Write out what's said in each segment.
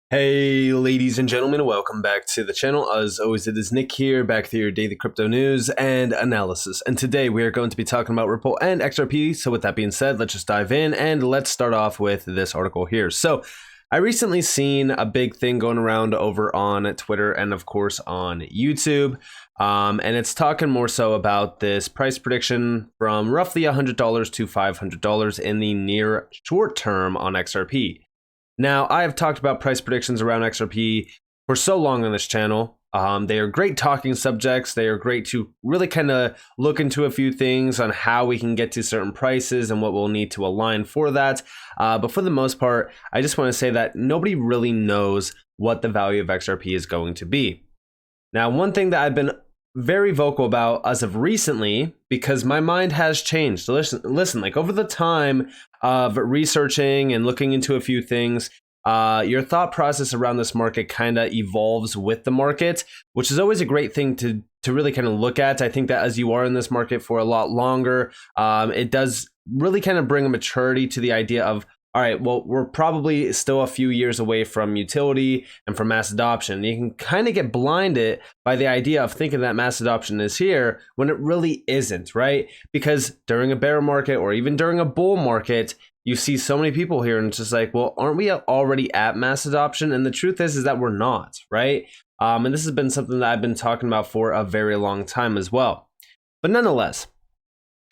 Hey, ladies and gentlemen, welcome back to the channel. As always, it is Nick here, back with your daily crypto news and analysis. And today we are going to be talking about Ripple and XRP. So with that being said, let's just dive in and let's start off with this article here. So I recently seen a big thing going around over on Twitter and of course on YouTube. And it's talking more so about this price prediction from roughly $100 to $500 in the near short term on XRP. Now, I have talked about price predictions around XRP for so long on this channel. They are great talking subjects. They are great to really kind of look into a few things on how we can get to certain prices and what we'll need to align for that. But for the most part, I just want to say that nobody really knows what the value of XRP is going to be. Now, one thing that I've been very vocal about as of recently, because my mind has changed. So listen, like over the time of researching and looking into a few things, your thought process around this market kind of evolves with the market, which is always a great thing to really kind of look at. I think that as you are in this market for a lot longer, it does really kind of bring a maturity to the idea of, all right, well, we're probably still a few years away from utility and from mass adoption. You can kind of get blinded by the idea of thinking that mass adoption is here when it really isn't, right? Because during a bear market or even during a bull market, you see so many people here and it's just like, well, aren't we already at mass adoption? And the truth is that we're not, right? And this has been something that I've been talking about for a very long time as well. But nonetheless,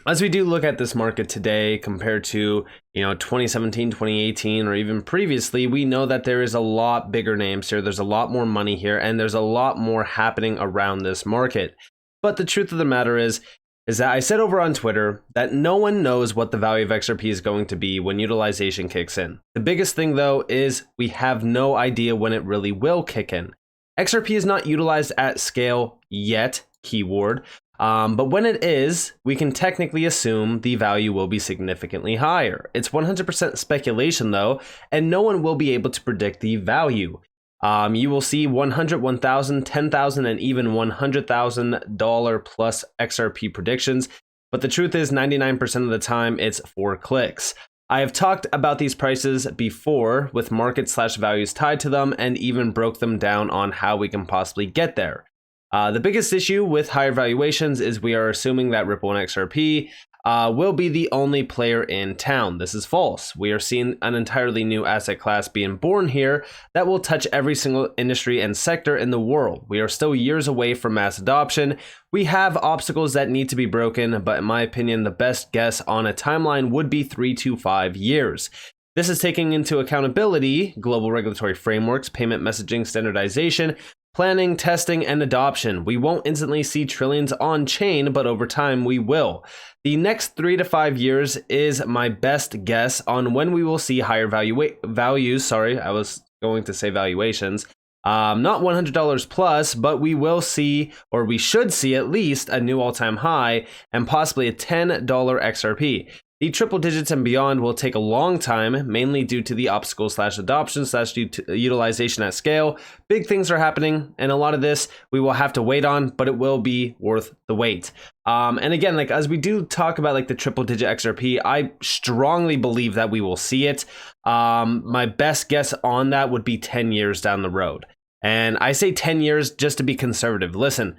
as we do look at this market today compared to, 2017, 2018, or even previously, we know that there is a lot bigger names here. There's a lot more money here, and there's a lot more happening around this market. But the truth of the matter is that I said over on Twitter that no one knows what the value of XRP is going to be when utilization kicks in. The biggest thing, though, is we have no idea when it really will kick in. XRP is not utilized at scale yet, keyword. But when it is, we can technically assume the value will be significantly higher. It's 100% speculation though, and no one will be able to predict the value. You will see 100, 1,000, 10,000, and even $100,000 plus XRP predictions. But the truth is 99% of the time it's for clicks. I have talked about these prices before with market/values tied to them and even broke them down on how we can possibly get there. The biggest issue with higher valuations is we are assuming that Ripple and XRP will be the only player in town. This is false. We are seeing an entirely new asset class being born here that will touch every single industry and sector in the world. We are still years away from mass adoption. We have obstacles that need to be broken, but in my opinion, the best guess on a timeline would be 3 to 5 years. This is taking into accountability global regulatory frameworks, payment messaging standardization, planning, testing, and adoption. We won't instantly see trillions on chain, but over time we will. The next 3 to 5 years is my best guess on when we will see higher values. Sorry, I was going to say valuations. Not $100 plus, but we will see, or we should see at least a new all-time high and possibly a $10 XRP. The triple digits and beyond will take a long time, mainly due to the obstacle/adoption/utilization at scale. Big things are happening, and a lot of this we will have to wait on, but it will be worth the wait. And again, like as we do talk about like the triple digit XRP, I strongly believe that we will see it. My best guess on that would be 10 years down the road. And I say 10 years just to be conservative. Listen,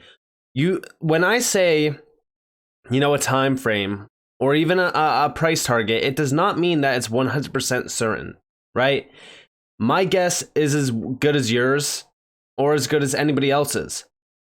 when I say, a time frame, or even a price target, it does not mean that it's 100% certain, right? My guess is as good as yours or as good as anybody else's.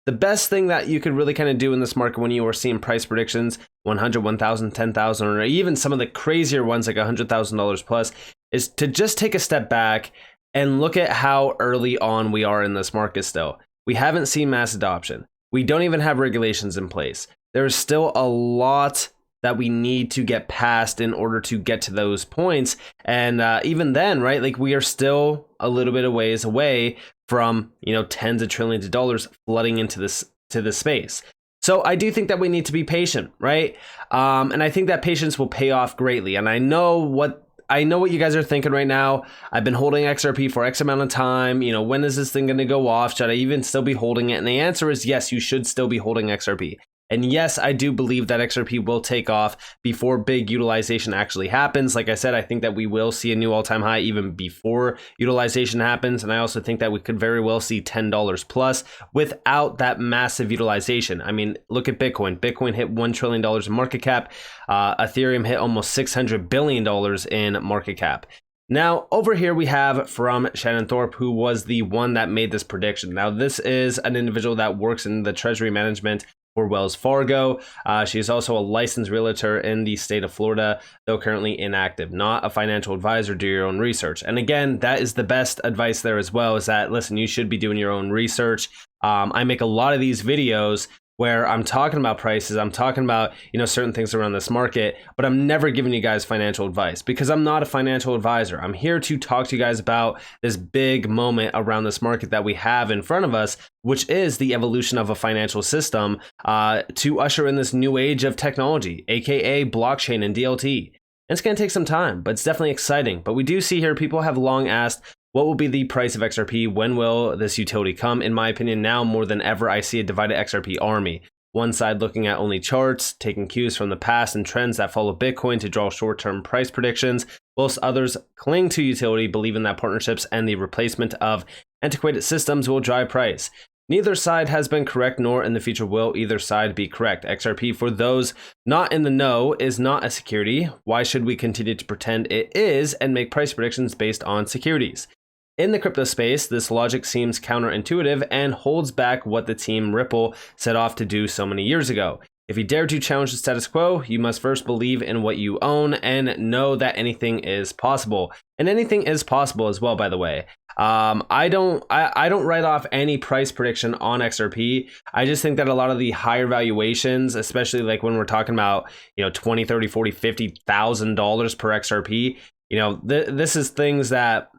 The best thing that you could really kind of do in this market when you are seeing price predictions, 100, 1,000, 10,000, or even some of the crazier ones like $100,000 plus, is to just take a step back and look at how early on we are in this market still. We haven't seen mass adoption. We don't even have regulations in place. There's still a lot that we need to get past in order to get to those points. And even then, right, like we are still a little bit of ways away from, tens of trillions of dollars flooding into this space. So I do think that we need to be patient, right? And I think that patience will pay off greatly. And I know what you guys are thinking right now. I've been holding XRP for X amount of time. When is this thing going to go off? Should I even still be holding it? And the answer is yes, you should still be holding XRP. And yes, I do believe that XRP will take off before big utilization actually happens. Like I said, I think that we will see a new all-time high even before utilization happens. And I also think that we could very well see $10 plus without that massive utilization. I mean, look at Bitcoin. Bitcoin hit $1 trillion in market cap. Ethereum hit almost $600 billion in market cap. Now, over here we have from Shannon Thorpe, who was the one that made this prediction. Now, this is an individual that works in the treasury management for Wells Fargo. She is also a licensed realtor in the state of Florida, though currently inactive, not a financial advisor. Do your own research. And again, that is the best advice there as well, is that, listen, you should be doing your own research. I make a lot of these videos where I'm talking about prices, I'm talking about, certain things around this market, but I'm never giving you guys financial advice because I'm not a financial advisor. I'm here to talk to you guys about this big moment around this market that we have in front of us, which is the evolution of a financial system to usher in this new age of technology, aka blockchain and DLT. And it's going to take some time, but it's definitely exciting. But we do see here people have long asked, what will be the price of XRP? When will this utility come? In my opinion, now more than ever, I see a divided XRP army. One side looking at only charts, taking cues from the past and trends that follow Bitcoin to draw short-term price predictions, whilst others cling to utility, believing that partnerships and the replacement of antiquated systems will drive price. Neither side has been correct, nor in the future will either side be correct. XRP, for those not in the know, is not a security. Why should we continue to pretend it is and make price predictions based on securities? In the crypto space, this logic seems counterintuitive and holds back what the team Ripple set off to do so many years ago. If you dare to challenge the status quo, you must first believe in what you own and know that anything is possible. And anything is possible as well, by the way. I don't write off any price prediction on XRP. I just think that a lot of the higher valuations, especially like when we're talking about, $20, $30, $40, $50,000 per XRP, this is things that,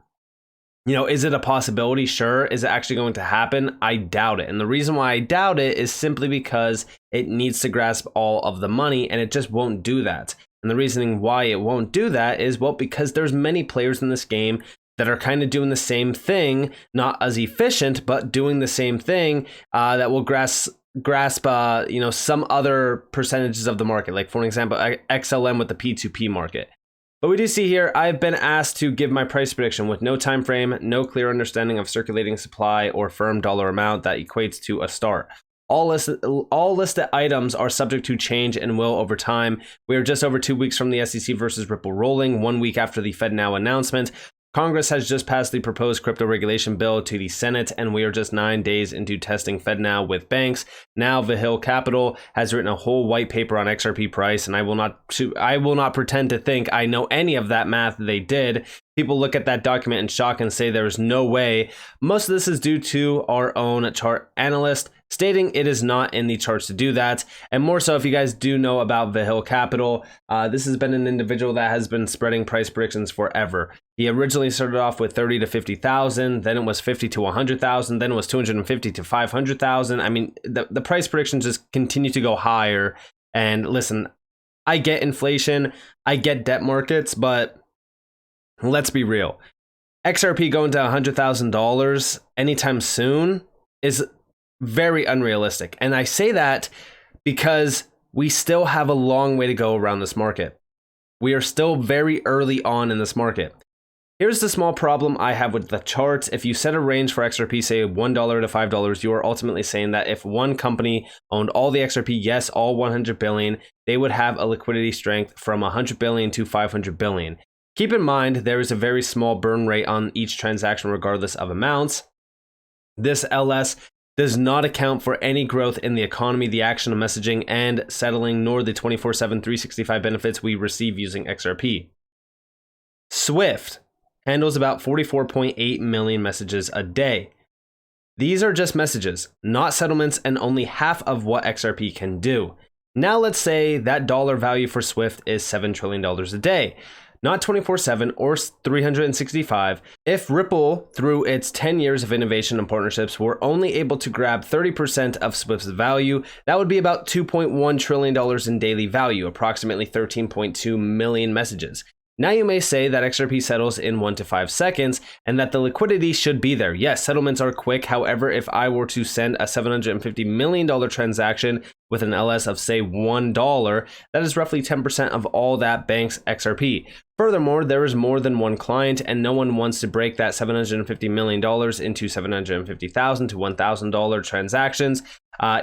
is it a possibility? Sure. Is it actually going to happen? I doubt it. And the reason why I doubt it is simply because it needs to grasp all of the money and it just won't do that. And the reasoning why it won't do that is, well, because there's many players in this game that are kind of doing the same thing, not as efficient, but doing the same thing that will grasp some other percentages of the market. Like, for example, XLM with the P2P market. But we do see here, I've been asked to give my price prediction with no time frame, no clear understanding of circulating supply or firm dollar amount that equates to a start. All listed items are subject to change and will over time. We are just over 2 weeks from the SEC versus Ripple ruling, 1 week after the FedNow announcement. Congress has just passed the proposed crypto regulation bill to the Senate, and we are just 9 days into testing FedNow with banks. Now, The Hill Capital has written a whole white paper on XRP price, and I will not pretend to think I know any of that math they did. People look at that document in shock and say there's no way. Most of this is due to our own chart analyst stating it is not in the charts to do that. And more so, if you guys do know about The Hill Capital, this has been an individual that has been spreading price predictions forever. He originally started off with 30 to 50,000, then it was 50 to 100,000, then it was 250 to 500,000. I mean, the price predictions just continue to go higher. And listen, I get inflation, I get debt markets, but let's be real. XRP going to $100,000 anytime soon is very unrealistic. And I say that because we still have a long way to go around this market. We are still very early on in this market. Here's the small problem I have with the charts. If you set a range for XRP, say $1 to $5, you are ultimately saying that if one company owned all the XRP, yes, all 100 billion, they would have a liquidity strength from 100 billion to 500 billion. Keep in mind, there is a very small burn rate on each transaction regardless of amounts. This LS does not account for any growth in the economy, the action of messaging and settling, nor the 24/7, 365 benefits we receive using XRP. Swift handles about 44.8 million messages a day. These are just messages, not settlements, and only half of what XRP can do. Now let's say that dollar value for Swift is $7 trillion a day. Not 24/7 or 365. If Ripple, through its 10 years of innovation and partnerships, were only able to grab 30% of Swift's value, that would be about $2.1 trillion in daily value, approximately 13.2 million messages. Now you may say that XRP settles in 1 to 5 seconds and that the liquidity should be there. Yes, settlements are quick. However, if I were to send a $750 million transaction with an LS of say $1, that is roughly 10% of all that bank's XRP. Furthermore, there is more than one client and no one wants to break that $750 million into $750,000 to $1,000 transactions,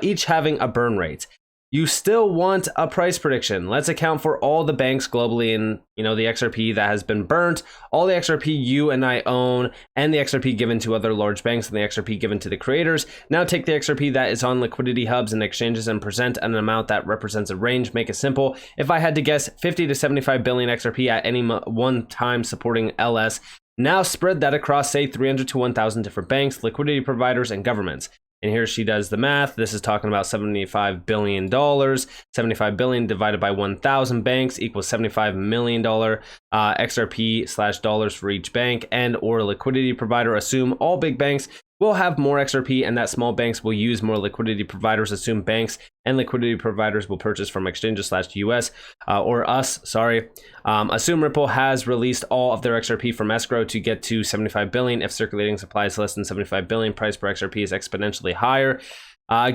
each having a burn rate. You still want a price prediction. Let's account for all the banks globally in, the XRP that has been burnt, all the XRP you and I own, and the XRP given to other large banks and the XRP given to the creators. Now take the XRP that is on liquidity hubs and exchanges and present an amount that represents a range. Make it simple. If I had to guess, 50 to 75 billion XRP at any one time supporting LS. Now spread that across, say, 300 to 1,000 different banks, liquidity providers, and governments. And here she does the math. This is talking about $75 billion. 75 billion divided by 1,000 banks equals $75 million XRP / dollars for each bank and or liquidity provider. Assume all big banks will have more XRP and that small banks will use more liquidity providers. Assume banks and liquidity providers will purchase from exchanges / US or us, sorry. Assume Ripple has released all of their XRP from escrow to get to 75 billion. If circulating supply is less than 75 billion, price per XRP is exponentially higher.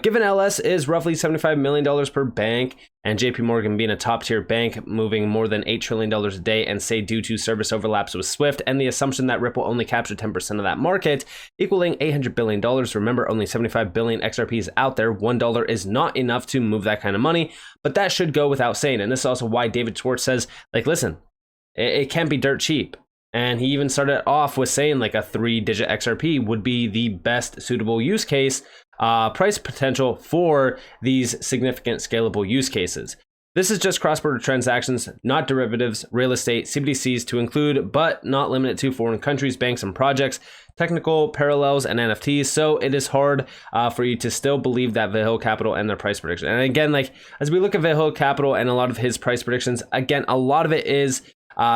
Given LS is roughly $75 million per bank, and JP Morgan being a top tier bank moving more than $8 trillion a day, and say due to service overlaps with Swift, and the assumption that Ripple only captured 10% of that market, equaling $800 billion. Remember, only 75 billion XRP is out there. $1 is not enough to move that kind of money, but that should go without saying. And this is also why David Schwartz says, listen, it can't be dirt cheap. And he even started off with saying like a 3-digit XRP would be the best suitable use case, price potential for these significant scalable use cases. This is just cross-border transactions, not derivatives, real estate, CBDCs to include, but not limited to foreign countries, banks, and projects, technical parallels, and NFTs. So it is hard for you to still believe that Vahyl Capital and their price prediction. And again, as we look at Vahyl Capital and a lot of his price predictions, again, a lot of it is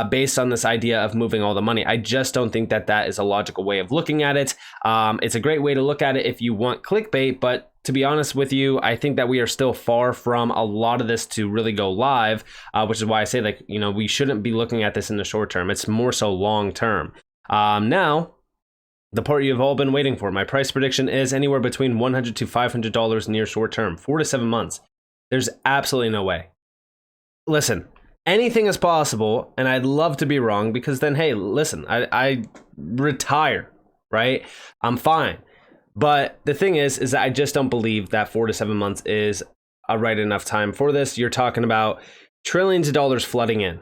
based on this idea of moving all the money. I just don't think that that is a logical way of looking at it. It's a great way to look at it if you want clickbait, but to be honest with you, I think that we are still far from a lot of this to really go live, which is why I say we shouldn't be looking at this in the short term. It's more so long term. Now, the part you've all been waiting for. My price prediction is anywhere between $100 to $500 near short term, 4 to 7 months. There's absolutely no way. Listen, anything is possible, and I'd love to be wrong because then, hey, listen, I retire, right? I'm fine. But the thing is that I just don't believe that 4 to 7 months is a right enough time for this. You're talking about trillions of dollars flooding in.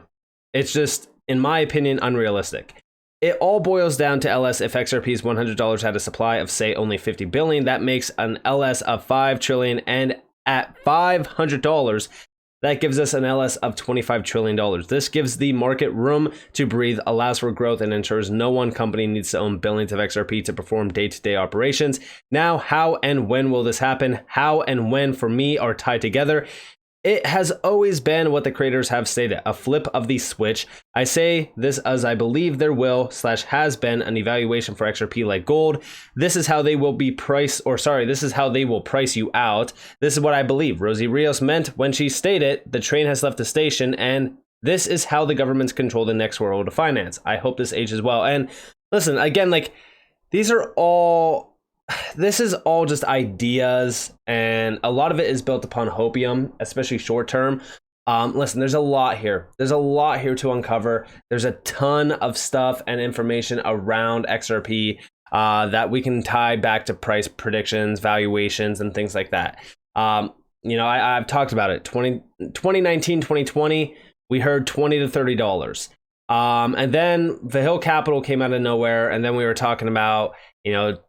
It's just, in my opinion, unrealistic. It all boils down to LS. If XRP's $100 had a supply of, say, only 50 billion, that makes an LS of 5 trillion, and at $500, that gives us an LS of $25 trillion. This gives the market room to breathe, allows for growth, and ensures no one company needs to own billions of XRP to perform day-to-day operations. Now, how and when will this happen? How and when, for me, are tied together. It has always been what the creators have stated, a flip of the switch. I say this as I believe there will / has been an evaluation for XRP like gold. This is how they will be this is how they will price you out. This is what I believe Rosie Rios meant when she stated the train has left the station, and this is how the governments control the next world of finance. I hope this ages well. And listen, again, this is all just ideas, and a lot of it is built upon hopium, especially short term. Listen, there's a lot here. There's a lot here to uncover. There's a ton of stuff and information around XRP that we can tie back to price predictions, valuations, and things like that. I've talked about it. 2019, 2020, we heard $20 to $30. And then Vahyl Capital came out of nowhere, and then we were talking about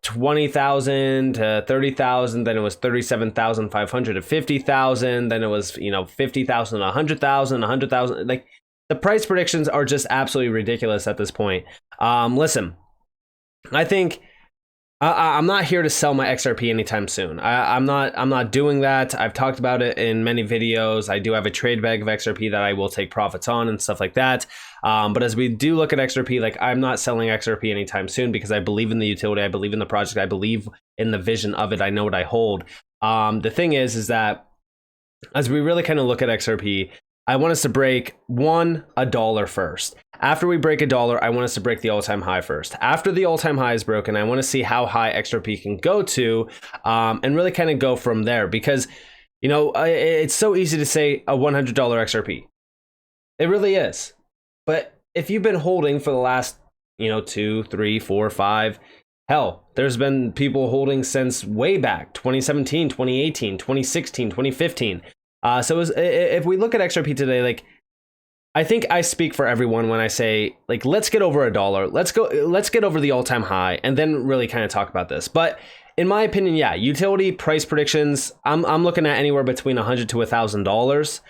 20,000 to 30,000, then it was 37,500 to 50,000, then it was 50,000 to 100,000, 100,000. Like, the price predictions are just absolutely ridiculous at this point. Listen, I think I'm not here to sell my XRP anytime soon. I'm not doing that. I've talked about it in many videos. I do have a trade bag of XRP that I will take profits on and stuff like that. But as we do look at XRP, I'm not selling XRP anytime soon because I believe in the utility. I believe in the project. I believe in the vision of it. I know what I hold. The thing is that as we really kind of look at XRP, I want us to break a dollar first. After we break a dollar, I want us to break the all-time high first. After the all-time high is broken, I want to see how high XRP can go to, and really kind of go from there. Because, you know, it's so easy to say a $100 XRP. It really is. But if you've been holding for the last, you know, 2, 3, 4, 5, hell, there's been people holding since way back, 2017, 2018, 2016, 2015. So if we look at XRP today, like, I think I speak for everyone when I say, like, let's get over a dollar. Let's get over the all-time high and then really kind of talk about this. But in my opinion, yeah, utility price predictions, I'm looking at anywhere between $100 to $1,000.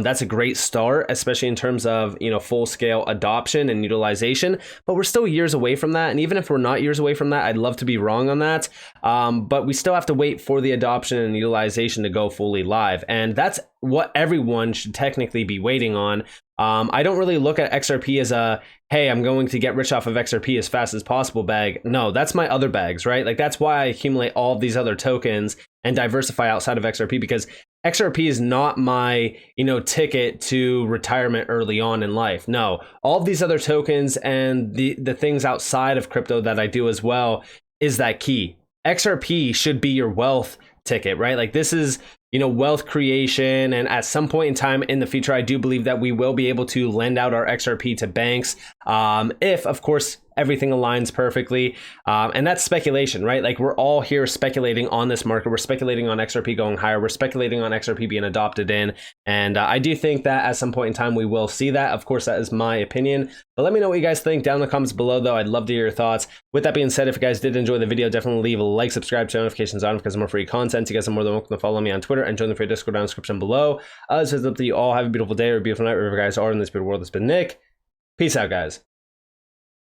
That's a great start, especially in terms of, you know, full scale adoption and utilization, but we're still years away from that. And even if we're not years away from that, I'd love to be wrong on that. But we still have to wait for the adoption and utilization to go fully live. And that's what everyone should technically be waiting on. I don't really look at XRP as a, hey, I'm going to get rich off of XRP as fast as possible bag. No, that's my other bags, right? Like, that's why I accumulate all of these other tokens and diversify outside of XRP, because XRP is not my, you know, ticket to retirement early on in life. No, all of these other tokens and the things outside of crypto that I do as well is that key. XRP should be your wealth ticket, right? Like, this is, you know, wealth creation. And at some point in time in the future, I do believe that we will be able to lend out our XRP to banks. If, of course, everything aligns perfectly. And that's speculation, right? Like, we're all here speculating on this market. We're speculating on XRP going higher. We're speculating on XRP being adopted in. And I do think that at some point in time, we will see that. Of course, that is my opinion. But let me know what you guys think down in the comments below, though. I'd love to hear your thoughts. With that being said, if you guys did enjoy the video, definitely leave a like, subscribe, turn notifications on because more free content. You guys are more than welcome to follow me on Twitter and join the free Discord down in the description below. So it's up to you all. Have a beautiful day or a beautiful night wherever you guys are in this beautiful world. It's been Nick. Peace out, guys.